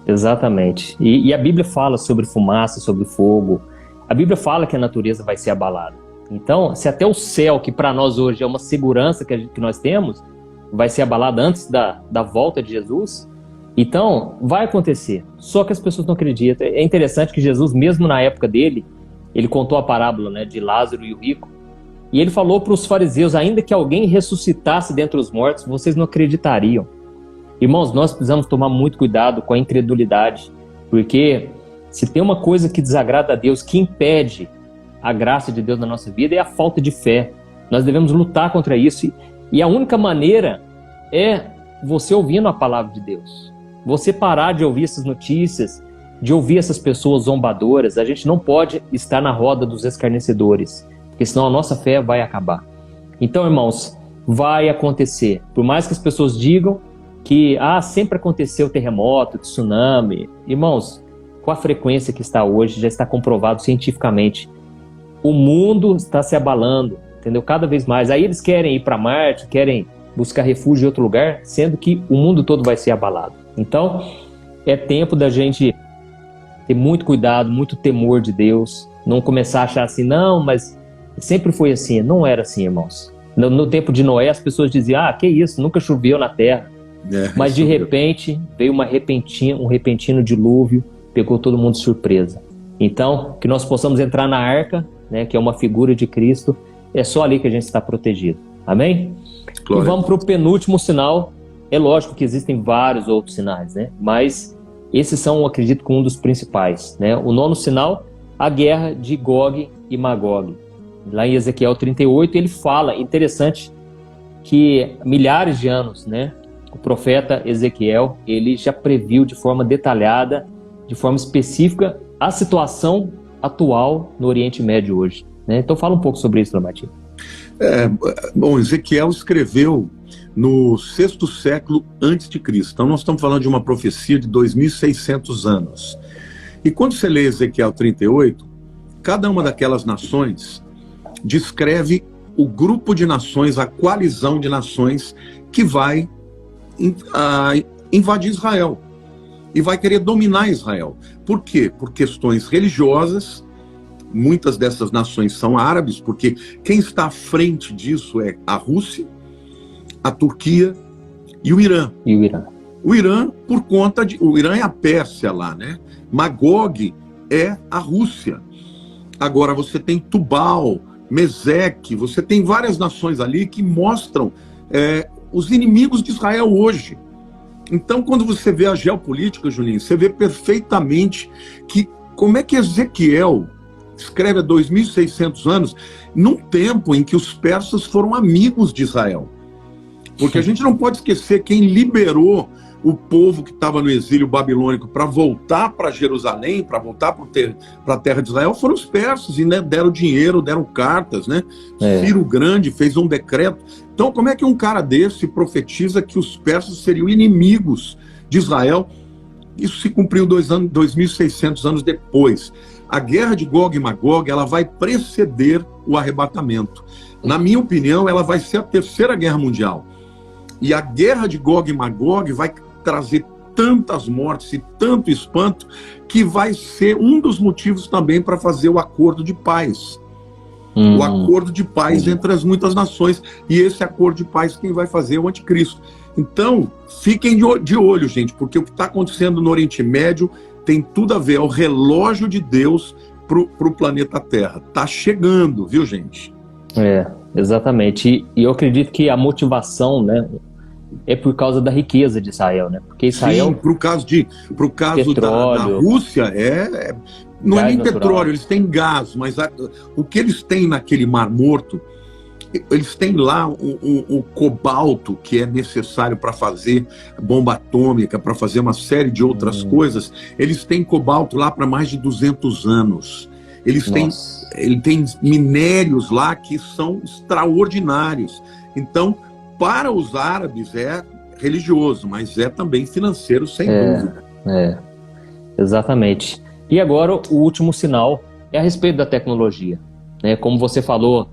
Exatamente. E a Bíblia fala sobre fumaça, sobre fogo. A Bíblia fala que a natureza vai ser abalada. Então, se até o céu, que para nós hoje é uma segurança que nós temos, vai ser abalado antes da volta de Jesus, então vai acontecer. Só que as pessoas não acreditam. É interessante que Jesus, mesmo na época dele, ele contou a parábola, né, de Lázaro e o rico, e ele falou para os fariseus, ainda que alguém ressuscitasse dentre os mortos, vocês não acreditariam. Irmãos, nós precisamos tomar muito cuidado com a incredulidade, porque se tem uma coisa que desagrada a Deus, que impede a graça de Deus na nossa vida, é a falta de fé. Nós devemos lutar contra isso, e a única maneira é você ouvindo a palavra de Deus. Você parar de ouvir essas notícias, de ouvir essas pessoas zombadoras. A gente não pode estar na roda dos escarnecedores, porque senão a nossa fé vai acabar. Então, irmãos, vai acontecer. Por mais que as pessoas digam que sempre aconteceu terremoto, tsunami. Irmãos, com a frequência que está hoje, já está comprovado cientificamente. O mundo está se abalando, entendeu? Cada vez mais. Aí eles querem ir para Marte, querem buscar refúgio em outro lugar, sendo que o mundo todo vai ser abalado. Então, é tempo da gente ter muito cuidado, muito temor de Deus, não começar a achar assim, não, mas sempre foi assim. Não era assim, irmãos. No tempo de Noé, as pessoas diziam, que isso, nunca choveu na terra. Mas de repente, veio um repentino dilúvio, pegou todo mundo de surpresa. Então, que nós possamos entrar na arca, né, que é uma figura de Cristo, é só ali que a gente está protegido. Amém? Glória. E vamos para o penúltimo sinal. É lógico que existem vários outros sinais, né? Mas esses são, eu acredito, um dos principais, né? O nono sinal, a guerra de Gog e Magog. Lá em Ezequiel 38, ele fala, interessante, que milhares de anos, né? O profeta Ezequiel, ele já previu de forma detalhada, de forma específica, a situação atual no Oriente Médio hoje, né? Então fala um pouco sobre isso, Lamartine. Bom, Ezequiel escreveu no 6º século antes de Cristo. Então nós estamos falando de uma profecia de 2.600 anos. E quando você lê Ezequiel 38, cada uma daquelas nações descreve o grupo de nações, a coalizão de nações que vai invadir Israel e vai querer dominar Israel. Por quê? Por questões religiosas. Muitas dessas nações são árabes, porque quem está à frente disso é a Rússia. a Turquia e o Irã. O Irã, por conta de... O Irã é a Pérsia lá, né? Magog é a Rússia. Agora você tem Tubal, Meseque, você tem várias nações ali que mostram os inimigos de Israel hoje. Então, quando você vê a geopolítica, Julinho, você vê perfeitamente que como é que Ezequiel escreve há 2.600 anos, num tempo em que os persas foram amigos de Israel. Porque a gente não pode esquecer quem liberou o povo que estava no exílio babilônico para voltar para Jerusalém, para voltar para a terra de Israel, foram os persas, e né, deram dinheiro, deram cartas, né? Ciro Grande fez um decreto. Então, como é que um cara desse profetiza que os persas seriam inimigos de Israel? Isso se cumpriu 2.600 anos depois. A guerra de Gog e Magog, ela vai preceder o arrebatamento. Na minha opinião, ela vai ser a terceira guerra mundial. E a guerra de Gog e Magog vai trazer tantas mortes e tanto espanto que vai ser um dos motivos também para fazer o acordo de paz. O acordo de paz entre as muitas nações. E esse acordo de paz quem vai fazer é o anticristo. Então, fiquem de olho, gente, porque o que está acontecendo no Oriente Médio tem tudo a ver, é o relógio de Deus para o planeta Terra. Está chegando, viu, gente? Exatamente. E eu acredito que a motivação, né, é por causa da riqueza de Israel, né? Porque Israel... Sim, pro caso da Rússia, não é nem natural. Petróleo, eles têm gás, mas o que eles têm naquele Mar Morto, eles têm lá o cobalto que é necessário para fazer bomba atômica, para fazer uma série de outras coisas. Eles têm cobalto lá para mais de 200 anos. Eles têm minérios lá que são extraordinários. Então, para os árabes é religioso, mas é também financeiro, sem dúvida. Exatamente. E agora o último sinal é a respeito da tecnologia. Como você falou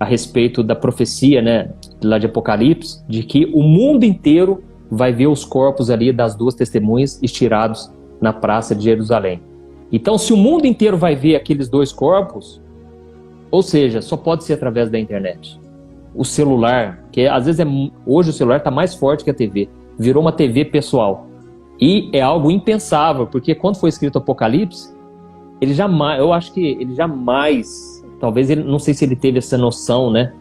a respeito da profecia, né, lá de Apocalipse, de que o mundo inteiro vai ver os corpos ali das duas testemunhas estirados na praça de Jerusalém. Então, se o mundo inteiro vai ver aqueles dois corpos, ou seja, só pode ser através da internet. O celular, que às vezes hoje o celular está mais forte que a TV, virou uma TV pessoal. E é algo impensável, porque quando foi escrito Apocalipse, eu acho que ele jamais, talvez, não sei se ele teve essa noção, né?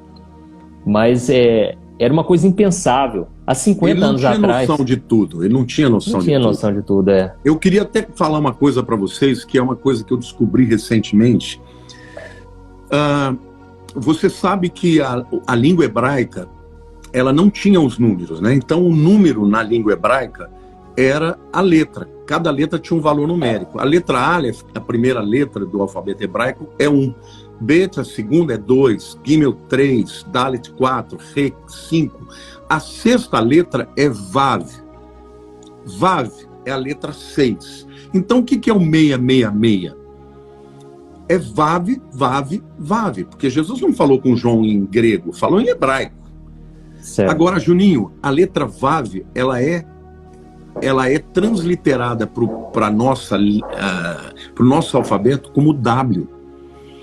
Mas era uma coisa impensável. Há 50 anos atrás... Ele não tinha noção de tudo, ele não tinha noção de tudo. Eu queria até falar uma coisa para vocês, que é uma coisa que eu descobri recentemente. Você sabe que a língua hebraica, ela não tinha os números, né? Então, o número na língua hebraica era a letra. Cada letra tinha um valor numérico. A letra Aleph, a primeira letra do alfabeto hebraico, é 1. Bet, a segunda, é 2. Gimel, 3. Dalet, 4. Re, 5. A sexta letra é Vav. Vav é a letra 6. Então, o que é o 666? É Vav, Vav, Vav. Porque Jesus não falou com João em grego, falou em hebraico. Certo. Agora, Juninho, a letra Vav, ela é transliterada para o nosso alfabeto como W.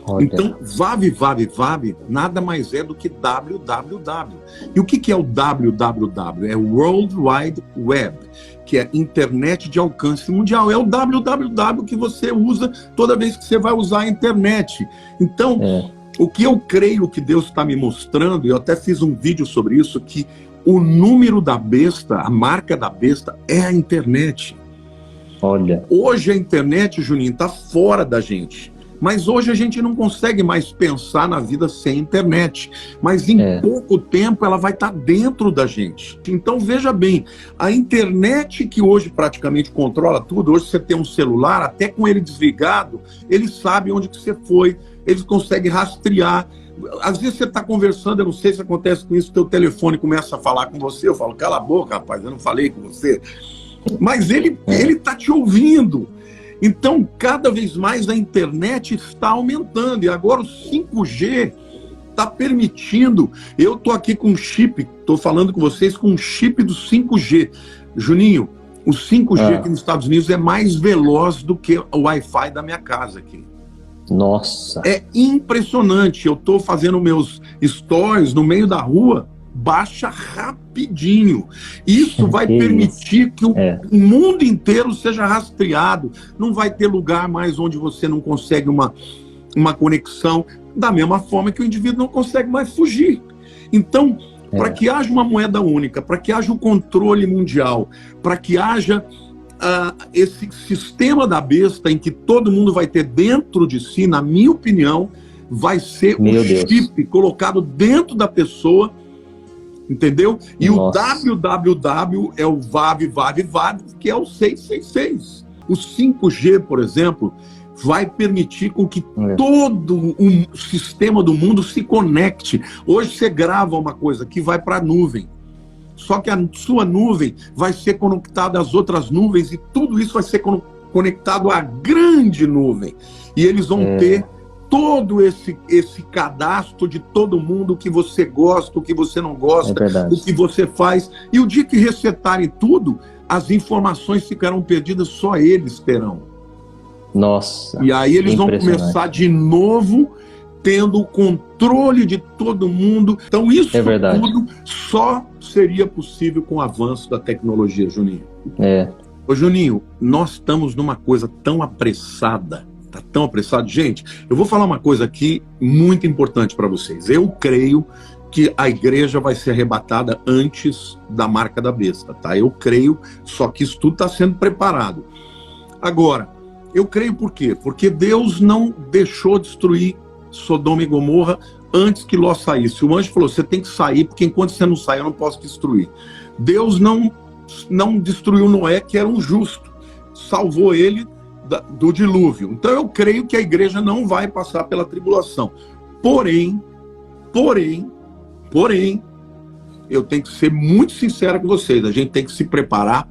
Olha. Então, Vav, Vav, Vav, nada mais é do que www. E o que é o www? É World Wide Web, que é internet de alcance mundial. É o www que você usa toda vez que você vai usar a internet. Então, o que eu creio que Deus está me mostrando, e eu até fiz um vídeo sobre isso, que o número da besta, a marca da besta, é a internet. Olha. Hoje a internet, Juninho, está fora da gente. Mas hoje a gente não consegue mais pensar na vida sem internet. Mas em pouco tempo ela vai estar dentro da gente. Então veja bem, a internet que hoje praticamente controla tudo, hoje você tem um celular, até com ele desligado, ele sabe onde que você foi, eles conseguem rastrear. Às vezes você está conversando, eu não sei se acontece com isso, teu telefone começa a falar com você, eu falo, cala a boca, rapaz, eu não falei com você. Mas ele está te ouvindo. Então, cada vez mais a internet está aumentando. E agora o 5G está permitindo... Eu estou aqui com um chip, estou falando com vocês com um chip do 5G. Juninho, o 5G aqui nos Estados Unidos é mais veloz do que o Wi-Fi da minha casa aqui. Nossa! É impressionante. Eu estou fazendo meus stories no meio da rua baixa rapidinho. Isso vai permitir que o mundo inteiro seja rastreado. Não vai ter lugar mais onde você não consegue uma conexão, da mesma forma que o indivíduo não consegue mais fugir. Então, para que haja uma moeda única, para que haja o controle mundial, para que haja esse sistema da besta em que todo mundo vai ter dentro de si, na minha opinião, vai ser um chip colocado dentro da pessoa, entendeu? E o www é o VAV, que é o 666. O 5G, por exemplo, vai permitir com que todo o sistema do mundo se conecte. Hoje você grava uma coisa que vai para a nuvem, só que a sua nuvem vai ser conectada às outras nuvens e tudo isso vai ser conectado à grande nuvem. E eles vão ter todo esse cadastro de todo mundo, o que você gosta, o que você não gosta, o que você faz. E o dia que resetarem tudo, as informações ficarão perdidas, só eles terão. Nossa. E aí eles vão começar de novo, tendo o controle de todo mundo. Então isso tudo só seria possível com o avanço da tecnologia, Juninho. Ô Juninho, nós estamos numa coisa tão apressada, tá tão apressado. Gente, eu vou falar uma coisa aqui muito importante para vocês. Eu creio que a igreja vai ser arrebatada antes da marca da besta, tá? Eu creio, só que isso tudo está sendo preparado. Agora, eu creio por quê? Porque Deus não deixou destruir Sodoma e Gomorra antes que Ló saísse. O anjo falou, você tem que sair, porque enquanto você não sair, eu não posso destruir. Deus não destruiu Noé, que era um justo. Salvou ele do dilúvio. Então eu creio que a igreja não vai passar pela tribulação. Porém, eu tenho que ser muito sincero com vocês. A gente tem que se preparar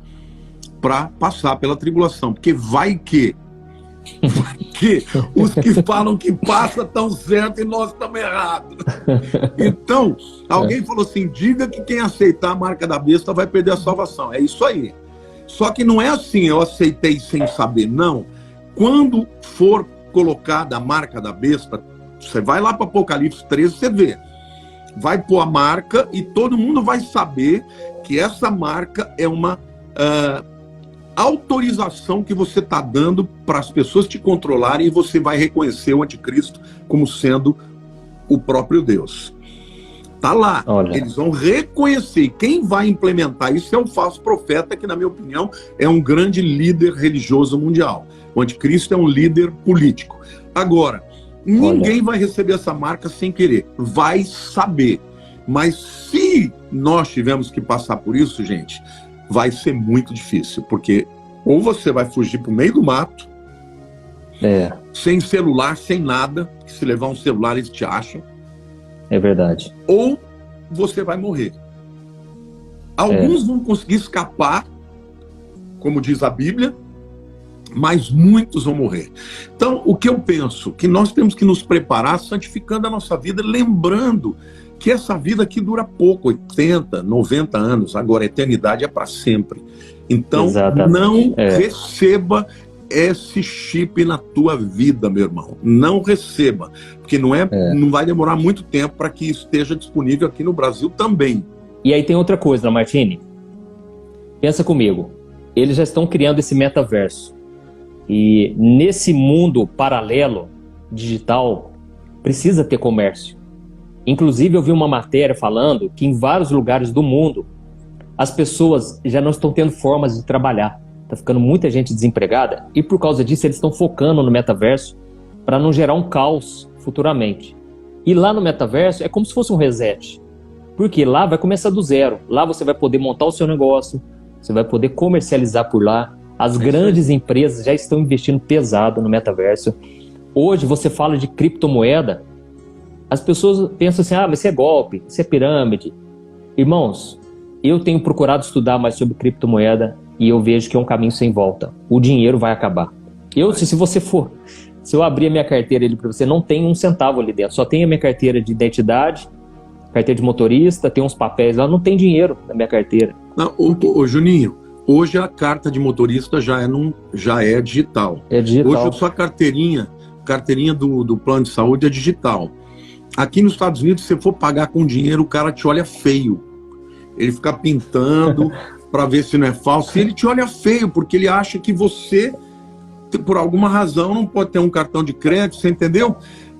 para passar pela tribulação. Porque vai que os que falam que passa estão certos e nós estamos errados. Então, alguém falou assim, diga que quem aceitar a marca da besta vai perder a salvação. É isso aí. Só que não é assim, eu aceitei sem saber, não. Quando for colocada a marca da besta, você vai lá para Apocalipse 13, você vê. Vai pôr a marca e todo mundo vai saber que essa marca é uma autorização que você está dando para as pessoas te controlarem, e você vai reconhecer o anticristo como sendo o próprio Deus. Tá lá. Olha. Eles vão reconhecer. Quem vai implementar isso é um falso profeta, que na minha opinião é um grande líder religioso mundial. O anticristo é um líder político. Agora, ninguém vai receber essa marca sem querer. Vai saber. Mas se nós tivermos que passar por isso, gente, vai ser muito difícil, porque ou você vai fugir para o meio do mato, sem celular, sem nada, que se levar um celular eles te acham. É verdade. Ou você vai morrer. Alguns vão conseguir escapar, como diz a Bíblia, mas muitos vão morrer. Então, o que eu penso? Que nós temos que nos preparar santificando a nossa vida, lembrando que essa vida aqui dura pouco, 80, 90 anos, agora a eternidade é para sempre. Então, não receba esse chip na tua vida, meu irmão. Não receba, porque não vai demorar muito tempo para que isso esteja disponível aqui no Brasil também. E aí tem outra coisa, Martini. Pensa comigo. Eles já estão criando esse metaverso. E nesse mundo paralelo, digital, precisa ter comércio. Inclusive, eu vi uma matéria falando que em vários lugares do mundo, as pessoas já não estão tendo formas de trabalhar. Está ficando muita gente desempregada e por causa disso eles estão focando no metaverso para não gerar um caos futuramente. E lá no metaverso é como se fosse um reset. Porque lá vai começar do zero. Lá você vai poder montar o seu negócio, você vai poder comercializar por lá. As grandes empresas já estão investindo pesado no metaverso. Hoje você fala de criptomoeda, as pessoas pensam assim, mas isso é golpe, isso é pirâmide. Irmãos, eu tenho procurado estudar mais sobre criptomoeda e eu vejo que é um caminho sem volta. O dinheiro vai acabar. Se eu abrir a minha carteira ali para você, não tem um centavo ali dentro. Só tem a minha carteira de identidade, carteira de motorista, tem uns papéis lá, não tem dinheiro na minha carteira. Não, Juninho, hoje a carta de motorista já é digital. É digital. Hoje a sua carteirinha do plano de saúde é digital. Aqui nos Estados Unidos, se você for pagar com dinheiro, o cara te olha feio. Ele fica pintando para ver se não é falso. E ele te olha feio, porque ele acha que você, por alguma razão, não pode ter um cartão de crédito, você entendeu?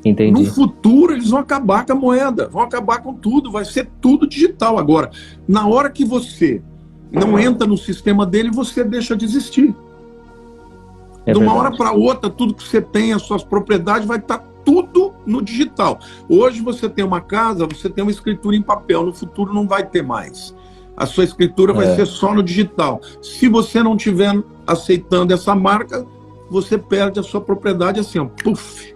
Entendi. No futuro, eles vão acabar com a moeda, vão acabar com tudo, vai ser tudo digital agora. Na hora que você não entra no sistema dele, você deixa de existir. De uma hora para outra, tudo que você tem, as suas propriedades, vai estar tudo no digital. Hoje você tem uma casa, você tem uma escritura em papel, no futuro não vai ter mais. A sua escritura vai ser só no digital. Se você não estiver aceitando essa marca, você perde a sua propriedade assim, ó, puf.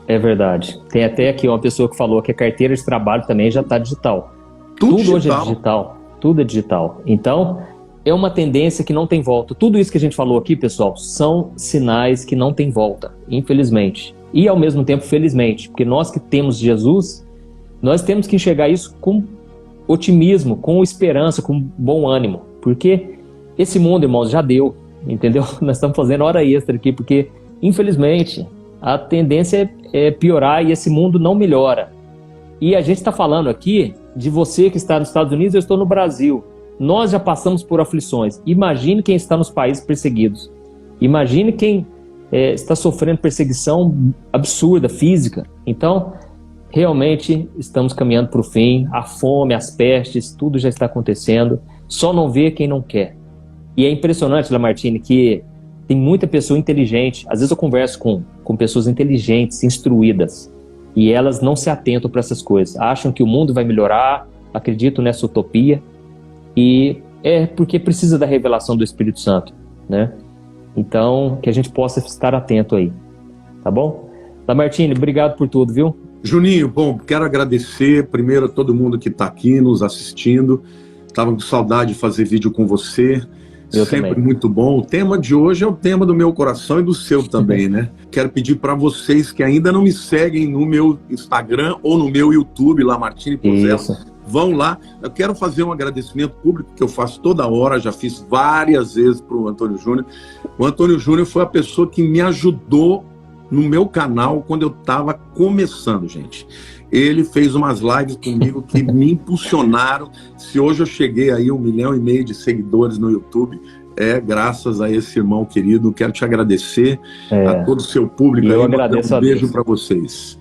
É verdade. Tem até aqui uma pessoa que falou que a carteira de trabalho também já está digital. Tudo hoje é digital. Tudo é digital. Então, é uma tendência que não tem volta. Tudo isso que a gente falou aqui, pessoal, são sinais que não tem volta, infelizmente. E, ao mesmo tempo, felizmente. Porque nós que temos Jesus, nós temos que enxergar isso com otimismo, com esperança, com bom ânimo. Porque esse mundo, irmãos, já deu, entendeu? Nós estamos fazendo hora extra aqui, porque, infelizmente, a tendência é piorar e esse mundo não melhora. E a gente está falando aqui de você que está nos Estados Unidos, eu estou no Brasil. Nós já passamos por aflições. Imagine quem está nos países perseguidos. Imagine quem está sofrendo perseguição absurda, física. Então, realmente, estamos caminhando para o fim. A fome, as pestes, tudo já está acontecendo. Só não vê quem não quer. E é impressionante, Lamartine, que tem muita pessoa inteligente. Às vezes eu converso com pessoas inteligentes, instruídas, e elas não se atentam para essas coisas. Acham que o mundo vai melhorar, acreditam nessa utopia, e é porque precisa da revelação do Espírito Santo, né? Então, que a gente possa estar atento aí, tá bom? Lamartine, obrigado por tudo, viu? Juninho, bom, quero agradecer primeiro a todo mundo que está aqui nos assistindo. Estava com saudade de fazer vídeo com você. Eu sempre também. muito bom. O tema de hoje é o tema do meu coração e do seu também, né? Quero pedir para vocês que ainda não me seguem no meu Instagram ou no meu YouTube, Lamartine Pozella, vão lá. Eu quero fazer um agradecimento público que eu faço toda hora, já fiz várias vezes para o Antônio Júnior. O Antônio Júnior foi a pessoa que me ajudou no meu canal quando eu estava começando, gente. Ele fez umas lives comigo que me impulsionaram. Se hoje eu cheguei aí 1,5 milhão de seguidores no YouTube, é graças a esse irmão querido. Quero te agradecer a todo o seu público. Eu agradeço a Deus. Um beijo para vocês.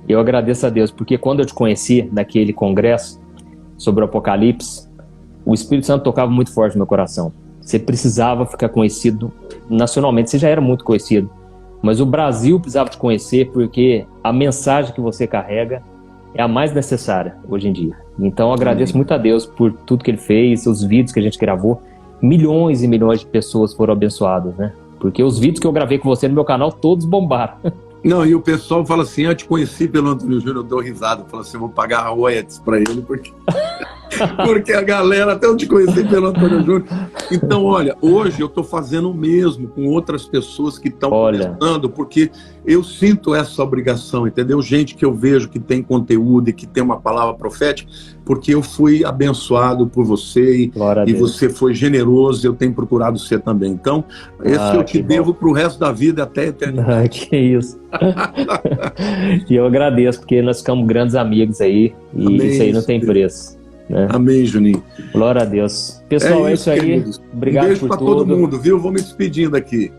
Eu agradeço a Deus, porque quando eu te conheci naquele congresso sobre o Apocalipse, o Espírito Santo tocava muito forte no meu coração. Você precisava ficar conhecido nacionalmente, você já era muito conhecido, mas o Brasil precisava te conhecer porque a mensagem que você carrega é a mais necessária hoje em dia. Então eu agradeço muito a Deus por tudo que Ele fez, os vídeos que a gente gravou. Milhões e milhões de pessoas foram abençoadas, né? Porque os vídeos que eu gravei com você no meu canal, todos bombaram. Não, e o pessoal fala assim, eu te conheci pelo Antônio Júnior, eu dou risada, falo assim, eu vou pagar royalties para ele, porque a galera, até eu te conheci pelo Antônio Júnior. Então, olha, hoje eu estou fazendo o mesmo com outras pessoas que estão começando, porque eu sinto essa obrigação, entendeu? Gente que eu vejo que tem conteúdo e que tem uma palavra profética, porque eu fui abençoado por você e você foi generoso, eu tenho procurado ser também. Então, esse eu te devo para o resto da vida até a eternidade. Que isso. E eu agradeço, porque nós ficamos grandes amigos aí, e amém, isso aí não tem preço. Né? Amém, Juninho. Glória a Deus. Pessoal, é isso aí. Queridos. Obrigado um beijo por para tudo. todo mundo, viu? Vou me despedindo aqui.